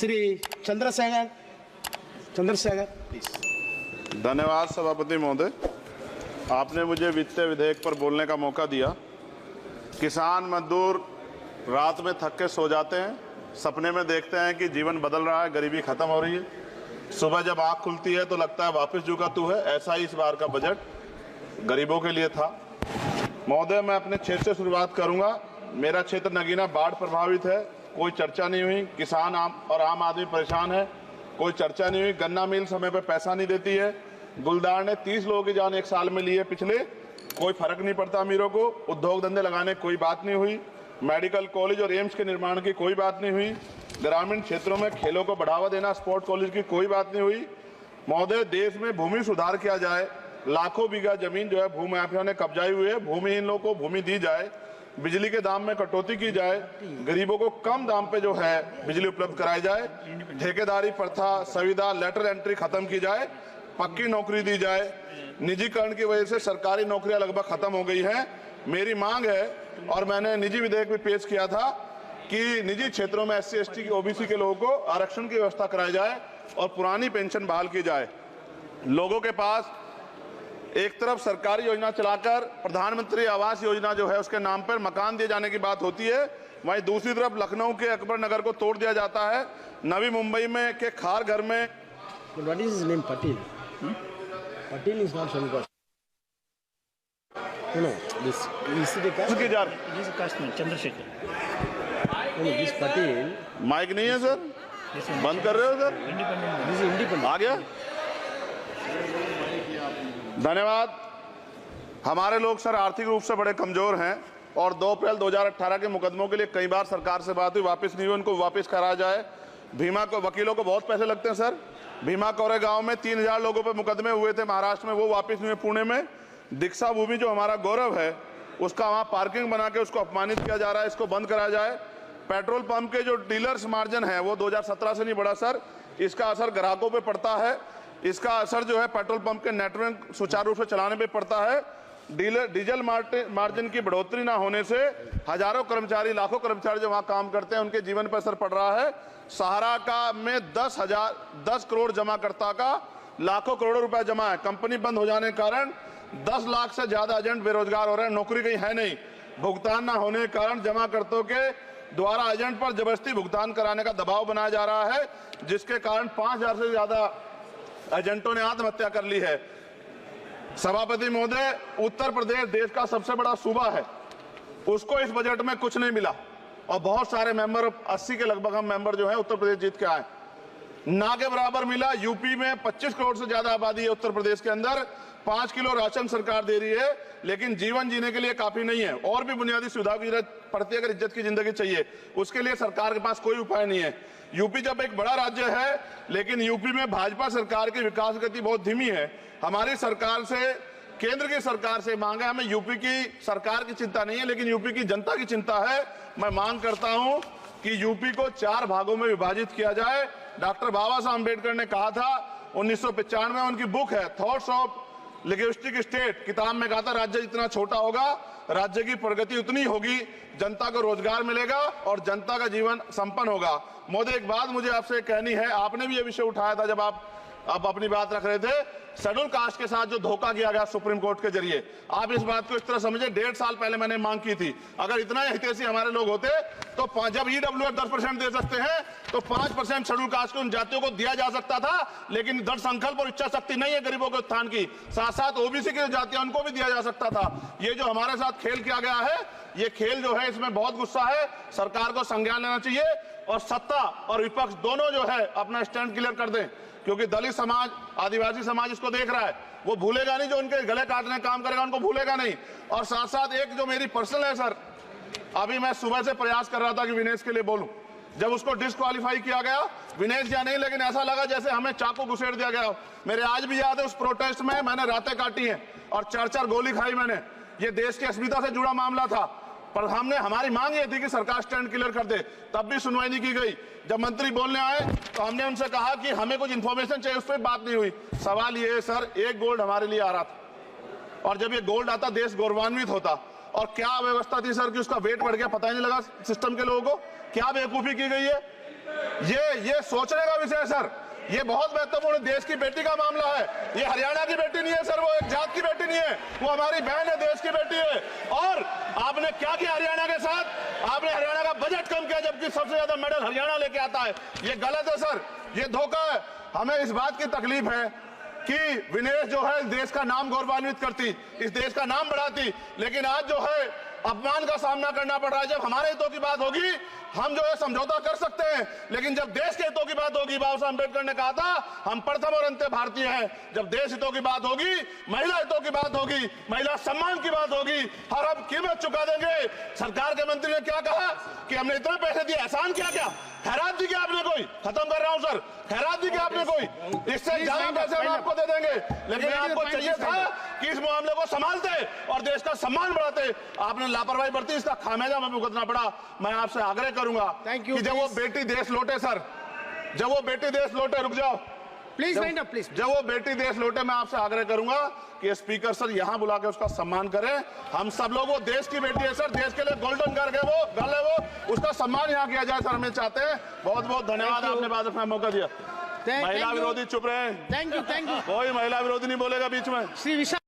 Shri Chandrashekhar please. धन्यवाद सभापति महोदय, आपने मुझे वित्तीय विधेयक पर बोलने का मौका दिया। किसान मजदूर रात में थक के सो जाते हैं, सपने में देखते हैं कि जीवन बदल रहा है, गरीबी खत्म हो रही है। सुबह जब आँख खुलती है तो लगता है वापस झुका तू है। ऐसा ही इस बार का बजट गरीबों के लिए था। महोदय, मैं अपने क्षेत्र से शुरुआत करूंगा। मेरा क्षेत्र नगीना बाढ़ प्रभावित है, कोई चर्चा नहीं हुई। किसान आम आदमी परेशान है, कोई चर्चा नहीं हुई। गन्ना मिल समय पर पैसा नहीं देती है। गुलदार ने 30 लोगों की जान एक साल में ली है पिछले, कोई फर्क नहीं पड़ता अमीरों को। उद्योग धंधे लगाने कोई बात नहीं हुई। मेडिकल कॉलेज और एम्स के निर्माण की कोई बात नहीं हुई। ग्रामीण क्षेत्रों में खेलों को बढ़ावा देना, स्पोर्ट कॉलेज की कोई बात नहीं हुई। महोदय, देश में भूमि सुधार किया जाए। लाखों बीघा जमीन जो है भूमाफिया ने कब्जाई हुई है, भूमिहीन लोगों को भूमि दी जाए। बिजली के दाम में कटौती की जाए, गरीबों को कम दाम पे जो है बिजली उपलब्ध कराई जाए। ठेकेदारी प्रथा, संविदा, लेटर एंट्री खत्म की जाए, पक्की नौकरी दी जाए। निजीकरण की वजह से सरकारी नौकरियां लगभग खत्म हो गई हैं। मेरी मांग है, और मैंने निजी विधेयक भी पेश किया था, कि निजी क्षेत्रों में SC ST की OBC के लोगों को आरक्षण की व्यवस्था कराई जाए और पुरानी पेंशन बहाल की जाए। लोगों के पास एक तरफ सरकारी योजना चलाकर प्रधानमंत्री आवास योजना जो है उसके नाम पर मकान दिए जाने की बात होती है, वहीं दूसरी तरफ लखनऊ के अकबर नगर को तोड़ दिया जाता है। नवी मुंबई में के खार घर में What is his name? Patil. Patil is not Shankar. No, this is the caste. की जा This is Kashmir, Chandrasekhar. No, this Patil. Mic नहीं है सर, This is बंद कर रहे हो सर? independent. This is independent. आ गया। धन्यवाद। हमारे लोग सर आर्थिक रूप से बड़े कमजोर हैं और 2 अप्रैल 2018 के मुकदमों के लिए कई बार सरकार से बात हुई, वापस नहीं हुई। उनको वापस कराया जाए। भीमा को वकीलों को बहुत पैसे लगते हैं सर। भीमा कोरेगांव में 3000 लोगों पे मुकदमे हुए थे महाराष्ट्र में, वो वापस नहीं हुए। पुणे में दीक्षा भूमि जो हमारा गौरव है, उसका वहाँ पार्किंग बना के उसको अपमानित किया जा रहा है, इसको बंद कराया जाए। पेट्रोल पंप के जो डीलर्स मार्जिन है वो 2017 से नहीं बढ़ा सर, इसका असर ग्राहकों पे पड़ता है। इसका असर जो है पेट्रोल पंप के नेटवर्क सुचारू रूप से चलाने पे पड़ता है। डीजल मार्जिन की बढ़ोतरी ना होने से हजारों कर्मचारी, लाखों कर्मचारी जो वहाँ काम करते हैं उनके जीवन पर असर पड़ रहा है। सहारा का में 10 करोड़ जमाकर्ता का लाखों करोड़ों रुपए जमा है। कंपनी बंद हो जाने के कारण 10 लाख से ज्यादा एजेंट बेरोजगार हो रहे हैं, नौकरी कहीं है नहीं। भुगतान ना होने के कारण जमाकर्ताओं के द्वारा एजेंट पर जबरदस्ती भुगतान कराने का दबाव बनाया जा रहा है, जिसके कारण 5000 से ज्यादा एजेंटों ने आत्महत्या कर ली है। सभापति महोदय, उत्तर प्रदेश देश का सबसे बड़ा सूबा है, उसको इस बजट में कुछ नहीं मिला और बहुत सारे मेंबर, 80 के लगभग हम मेंबर जो है उत्तर प्रदेश जीत के आए, ना के बराबर मिला। यूपी में 25 करोड़ से ज्यादा आबादी है उत्तर प्रदेश के अंदर, 5 किलो राशन सरकार दे रही है, लेकिन जीवन जीने के लिए काफी नहीं है। और भी बुनियादी सुविधाओं की जरूरत पड़ती है। अगर इज्जत की जिंदगी चाहिए, उसके लिए सरकार के पास कोई उपाय नहीं है। यूपी जब एक बड़ा राज्य है, लेकिन यूपी में भाजपा सरकार की विकास गति बहुत धीमी है। हमारी सरकार से, केंद्र की सरकार से मांग है, हमें यूपी की सरकार की चिंता नहीं है, लेकिन यूपी की जनता की चिंता है। मैं मांग करता हूं कि यूपी को 4 भागों में विभाजित किया जाए। डॉक्टर बाबा साहब अम्बेडकर ने कहा था 1995 में, उनकी बुक है थॉट्स ऑफ लिंग्विस्टिक स्टेट, किताब में कहा था राज्य जितना छोटा होगा, राज्य की प्रगति उतनी होगी, जनता को रोजगार मिलेगा और जनता का जीवन संपन्न होगा। मोदी, एक बात मुझे आपसे कहनी है, आपने भी ये विषय उठाया था जब आप अपनी बात रख रहे थे, शेड्यूल कास्ट के साथ जो धोखा किया गया सुप्रीम कोर्ट के जरिए, आप इस बात को इस तरह समझे। 1.5 साल पहले मैंने मांग की थी, अगर इतना हितैषी हमारे लोग होते तो जब EWF 10% दे सकते हैं तो 5% शेड्यूल कास्ट के उन जातियों को दिया जा सकता था, लेकिन दृढ़ संकल्प और इच्छा शक्ति नहीं है गरीबों के उत्थान की। साथ साथ OBC की जातियां, उनको भी दिया जा सकता था। ये जो हमारे साथ खेल किया गया है, ये खेल जो है इसमें बहुत गुस्सा है, सरकार को संज्ञान लेना चाहिए और सत्ता और विपक्ष दोनों जो है अपना स्टैंड क्लियर कर दें, क्योंकि दलित समाज, आदिवासी समाज इसको देख रहा है, वो भूलेगा नहीं। जो उनके गले काटने का काम करेगा उनको भूलेगा नहीं। और साथ साथ एक जो मेरी पर्सनल है सर, अभी मैं सुबह से प्रयास कर रहा था कि विनेश के लिए बोलूं, जब उसको डिस्क्वालीफाई किया गया, विनेश या नहीं, लेकिन ऐसा लगा जैसे हमें चाकू घुसेड़ दिया गया। मेरे आज भी याद है उस प्रोटेस्ट में मैंने रातें काटी हैं और 4-4 गोली खाई मैंने। ये देश की अस्मिता से जुड़ा मामला था, पर हमारी मांग ये थी कि सरकार स्टैंड क्लियर कर दे, तब भी सुनवाई नहीं की गई। जब मंत्री बोलने आए तो हमने उनसे कहा कि हमें कुछ इंफॉर्मेशन चाहिए, उस पर बात नहीं हुई। सवाल ये है सर, 1 गोल्ड हमारे लिए आ रहा था, और जब ये गोल्ड आता देश गौरवान्वित होता। और क्या व्यवस्था थी सर कि उसका वेट बढ़ गया, पता ही नहीं लगा सिस्टम के लोगों को। क्या बेवकूफी की गई है, ये सोचने का विषय है सर। ये बहुत महत्वपूर्ण देश की बेटी का मामला है। ये हरियाणा की बेटी नहीं है सर, वो एक जात की बेटी नहीं है, वो हमारी बहन है, देश की बेटी है। और आपने क्या किया हरियाणा के साथ? आपने हरियाणा का बजट कम किया, जबकि सबसे ज्यादा मेडल हरियाणा लेके आता है। ये गलत है सर, ये धोखा है। हमें इस बात की तकलीफ है कि विनेश जो है इस देश का नाम गौरवान्वित करती, इस देश का नाम बढ़ाती, लेकिन आज जो है अपमान का सामना करना पड़ रहा है। जब हमारे हितों की बात होगी हम जो है समझौता कर सकते हैं, लेकिन जब देश के हितों की बात होगी, बाबा साहब अम्बेडकर ने कहा था हम प्रथम और अंत्य भारतीय हैं। जब देश हितों की बात होगी, महिला हितों की बात होगी, महिला सम्मान की बात होगी, हर हम कीमत चुका देंगे। सरकार के मंत्री ने क्या कहा कि हमने इतने पैसे दिए, एहसान किया क्या? खैरात दी क्या आपने कोई? खत्म कर रहा हूं सर, खैरात दी क्या आपने कोई? इससे ज्यादा पैसे हम आपको दे देंगे, लेकिन आपको चाहिए था कि इस मामले को संभालते और देश का सम्मान बढ़ाते। आपने लापरवाही बरती, इसका खामियाजा हमें भुगतना पड़ा। मैं आपसे आग्रह करूंगा कि जब वो बेटी देश लौटे सर, जब वो बेटी देश लौटे, रुक जाओ प्लीज वाइंड अप प्लीज। जब वो बेटी देश लौटे, मैं आपसे आग्रह करूंगा कि स्पीकर सर यहां बुला के उसका सम्मान करें। हम सब लोग, वो देश की बेटी है सर, देश के लिए गोल्डन कर गए वो गल है, वो उसका सम्मान यहां किया जाए सर, हम ये चाहते हैं। बहुत बहुत धन्यवाद, आपने बात रखने का मौका दिया। महिला विरोधी चुप रहे। थैंक यू कोई महिला विरोधी नहीं बोलेगा बीच में। श्री विशाल।